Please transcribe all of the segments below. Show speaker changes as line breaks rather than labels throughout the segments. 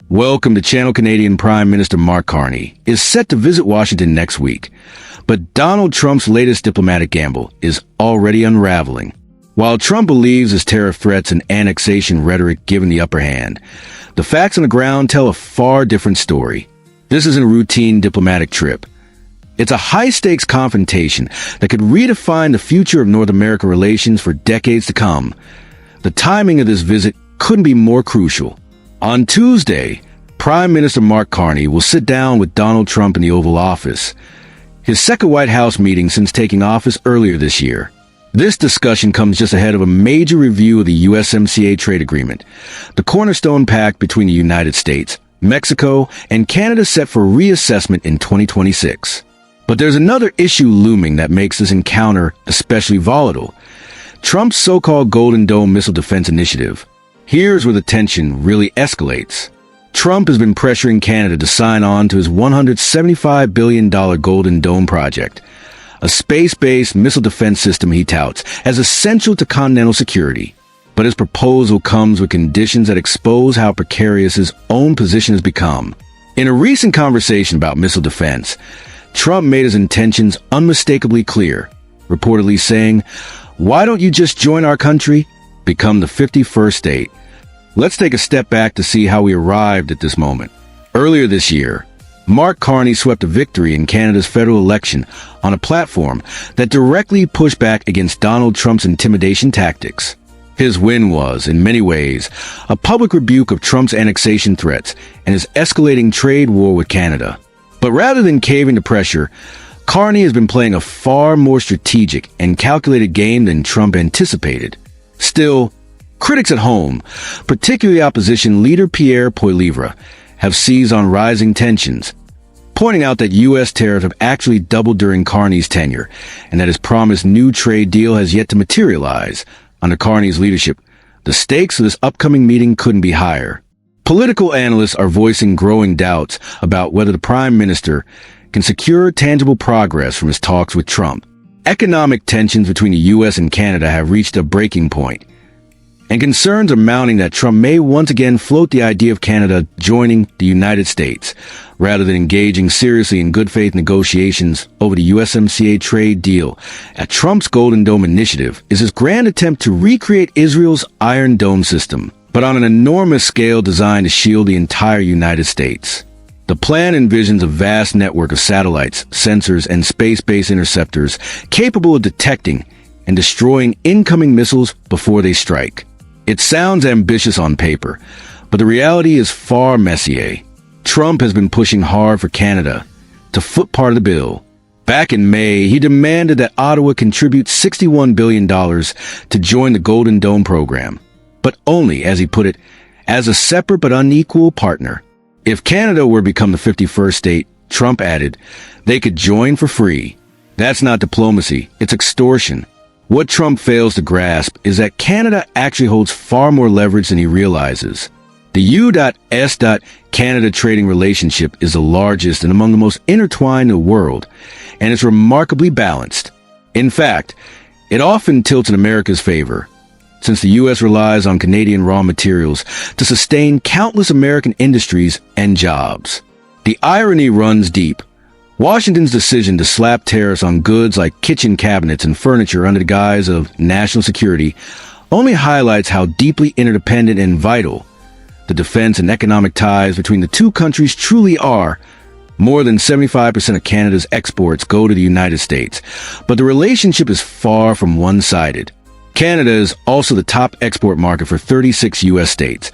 Welcome to Channel. Canadian Prime Minister Mark Carney is set to visit Washington next week, but Donald Trump's latest diplomatic gamble is already unraveling. While Trump believes his tariff threats and annexation rhetoric give him the upper hand, the facts on the ground tell a far different story. This isn't a routine diplomatic trip. It's a high-stakes confrontation that could redefine the future of North America relations for decades to come. The timing of this visit couldn't be more crucial. On Tuesday, Prime Minister Mark Carney will sit down with Donald Trump in the Oval Office, his second White House meeting since taking office earlier this year. This discussion comes just ahead of a major review of the USMCA trade agreement, the cornerstone pact between the United States, Mexico, and Canada set for reassessment in 2026. But there's another issue looming that makes this encounter especially volatile: Trump's so-called Golden Dome missile defense initiative. Here's where the tension really escalates. Trump has been pressuring Canada to sign on to his $175 billion Golden Dome project, a space-based missile defense system he touts as essential to continental security. But his proposal comes with conditions that expose how precarious his own position has become. In a recent conversation about missile defense, Trump made his intentions unmistakably clear, reportedly saying, "Why don't you just join our country? Become the 51st state." Let's take a step back to see how we arrived at this moment. Earlier this year, Mark Carney swept a victory in Canada's federal election on a platform that directly pushed back against Donald Trump's intimidation tactics. His win was, in many ways, a public rebuke of Trump's annexation threats and his escalating trade war with Canada. But rather than caving to pressure, Carney has been playing a far more strategic and calculated game than Trump anticipated. Still, critics at home, particularly opposition leader Pierre Poilievre, have seized on rising tensions, pointing out that U.S. tariffs have actually doubled during Carney's tenure and that his promised new trade deal has yet to materialize. Under Carney's leadership, the stakes of this upcoming meeting couldn't be higher. Political analysts are voicing growing doubts about whether the Prime Minister can secure tangible progress from his talks with Trump. Economic tensions between the U.S. and Canada have reached a breaking point, and concerns are mounting that Trump may once again float the idea of Canada joining the United States, rather than engaging seriously in good faith negotiations over the USMCA trade deal. At Trump's Golden Dome initiative is his grand attempt to recreate Israel's Iron Dome system, but on an enormous scale designed to shield the entire United States. The plan envisions a vast network of satellites, sensors, and space-based interceptors capable of detecting and destroying incoming missiles before they strike. It sounds ambitious on paper, but the reality is far messier. Trump has been pushing hard for Canada to foot part of the bill. Back in May, he demanded that Ottawa contribute $61 billion to join the Golden Dome program, but only, as he put it, as a separate but unequal partner. If Canada were to become the 51st state, Trump added, they could join for free. That's not diplomacy, it's extortion. What Trump fails to grasp is that Canada actually holds far more leverage than he realizes. The U.S.-Canada trading relationship is the largest and among the most intertwined in the world, and it's remarkably balanced. In fact, it often tilts in America's favor, since the U.S. relies on Canadian raw materials to sustain countless American industries and jobs. The irony runs deep. Washington's decision to slap tariffs on goods like kitchen cabinets and furniture under the guise of national security only highlights how deeply interdependent and vital the defense and economic ties between the two countries truly are. More than 75% of Canada's exports go to the United States, but the relationship is far from one-sided. Canada is also the top export market for 36 U.S. states,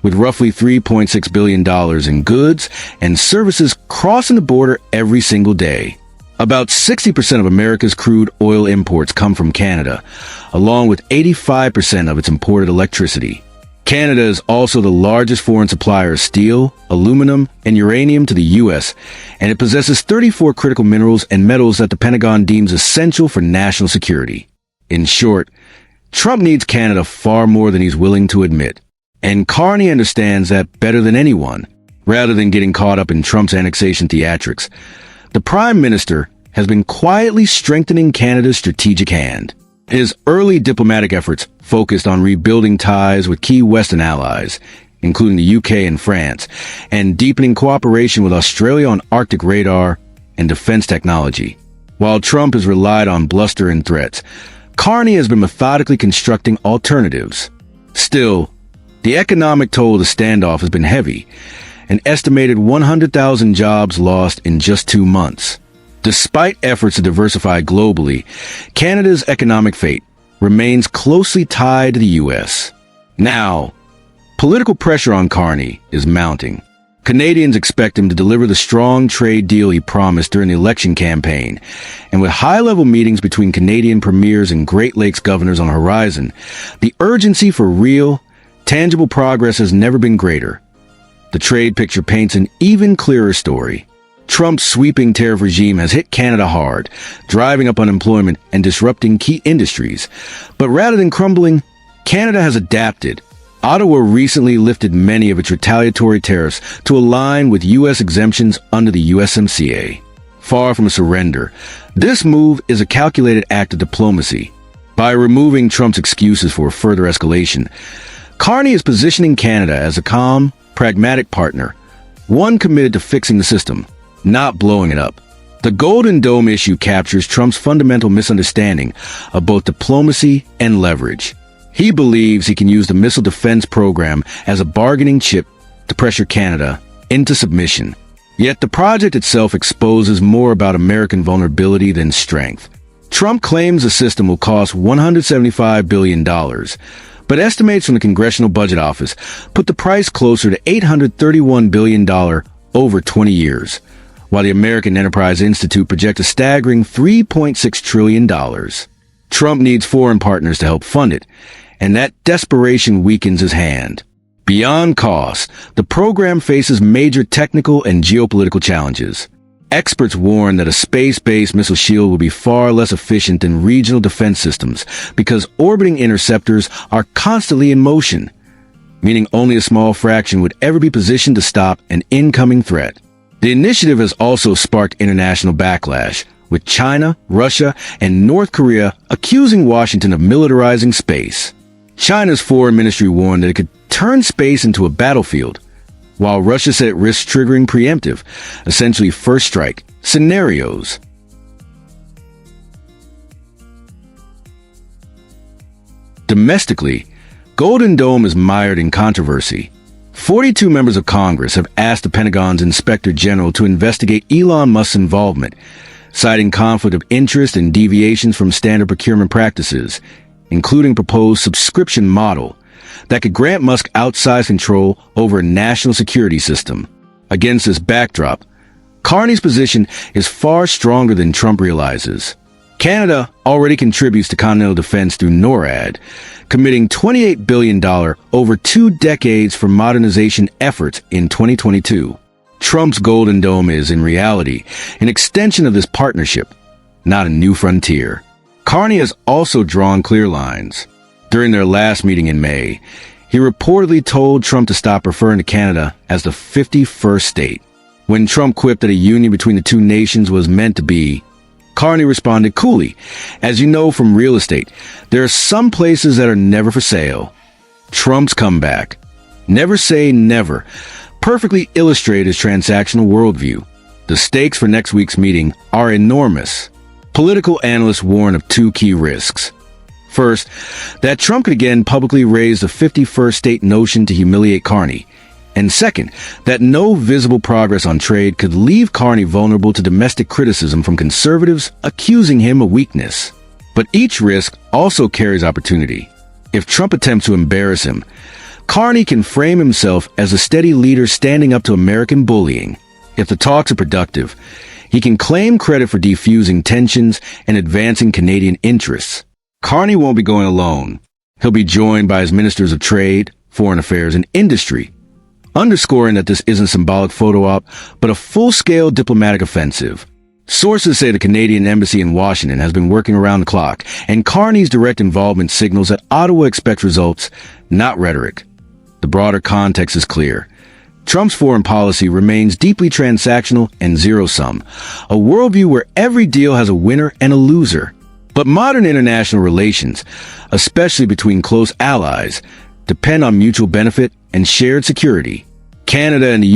with roughly $3.6 billion in goods and services crossing the border every single day. About 60% of America's crude oil imports come from Canada, along with 85% of its imported electricity. Canada is also the largest foreign supplier of steel, aluminum, and uranium to the U.S., and it possesses 34 critical minerals and metals that the Pentagon deems essential for national security. In short, Trump needs Canada far more than he's willing to admit. And Carney understands that better than anyone. Rather than getting caught up in Trump's annexation theatrics, the Prime Minister has been quietly strengthening Canada's strategic hand. His early diplomatic efforts focused on rebuilding ties with key Western allies, including the UK and France, and deepening cooperation with Australia on Arctic radar and defense technology. While Trump has relied on bluster and threats, Carney has been methodically constructing alternatives. Still, the economic toll of the standoff has been heavy, an estimated 100,000 jobs lost in just 2 months. Despite efforts to diversify globally, Canada's economic fate remains closely tied to the U.S. Now, political pressure on Carney is mounting. Canadians expect him to deliver the strong trade deal he promised during the election campaign, and with high-level meetings between Canadian premiers and Great Lakes governors on the horizon, the urgency for real, tangible progress has never been greater. The trade picture paints an even clearer story. Trump's sweeping tariff regime has hit Canada hard, driving up unemployment and disrupting key industries. But rather than crumbling, Canada has adapted. Ottawa recently lifted many of its retaliatory tariffs to align with U.S. exemptions under the USMCA. Far from a surrender, this move is a calculated act of diplomacy. By removing Trump's excuses for further escalation, Carney is positioning Canada as a calm, pragmatic partner, one committed to fixing the system, not blowing it up. The Golden Dome issue captures Trump's fundamental misunderstanding of both diplomacy and leverage. He believes he can use the missile defense program as a bargaining chip to pressure Canada into submission. Yet the project itself exposes more about American vulnerability than strength. Trump claims the system will cost $175 billion, but estimates from the Congressional Budget Office put the price closer to $831 billion over 20 years, while the American Enterprise Institute projects a staggering $3.6 trillion. Trump needs foreign partners to help fund it, and that desperation weakens his hand. Beyond cost, the program faces major technical and geopolitical challenges. Experts warn that a space-based missile shield will be far less efficient than regional defense systems because orbiting interceptors are constantly in motion, meaning only a small fraction would ever be positioned to stop an incoming threat. The initiative has also sparked international backlash, with China, Russia, and North Korea accusing Washington of militarizing space. China's foreign ministry warned that it could turn space into a battlefield, while Russia said it risks triggering preemptive, essentially first strike, scenarios. Domestically, Golden Dome is mired in controversy. 42 members of Congress have asked the Pentagon's Inspector General to investigate Elon Musk's involvement, citing conflict of interest and deviations from standard procurement practices, including proposed subscription model that could grant Musk outsized control over a national security system. Against this backdrop, Carney's position is far stronger than Trump realizes. Canada already contributes to continental defense through NORAD, committing $28 billion over 2 decades for modernization efforts in 2022. Trump's Golden Dome is, in reality, an extension of this partnership, not a new frontier. Carney has also drawn clear lines. During their last meeting in May, he reportedly told Trump to stop referring to Canada as the 51st state. When Trump quipped that a union between the two nations was meant to be, Carney responded coolly, "As you know from real estate, there are some places that are never for sale." Trump's comeback, "Never say never," perfectly illustrated his transactional worldview. The stakes for next week's meeting are enormous. Political analysts warn of 2 key risks. First, that Trump could again publicly raise the 51st state notion to humiliate Carney. And second, that no visible progress on trade could leave Carney vulnerable to domestic criticism from conservatives accusing him of weakness. But each risk also carries opportunity. If Trump attempts to embarrass him, Carney can frame himself as a steady leader standing up to American bullying. If the talks are productive, he can claim credit for defusing tensions and advancing Canadian interests. Carney won't be going alone. He'll be joined by his ministers of trade, foreign affairs, and industry, underscoring that this isn't a symbolic photo op, but a full-scale diplomatic offensive. Sources say the Canadian embassy in Washington has been working around the clock, and Carney's direct involvement signals that Ottawa expects results, not rhetoric. The broader context is clear. Trump's foreign policy remains deeply transactional and zero-sum, a worldview where every deal has a winner and a loser. But modern international relations, especially between close allies, depend on mutual benefit and shared security. Canada and the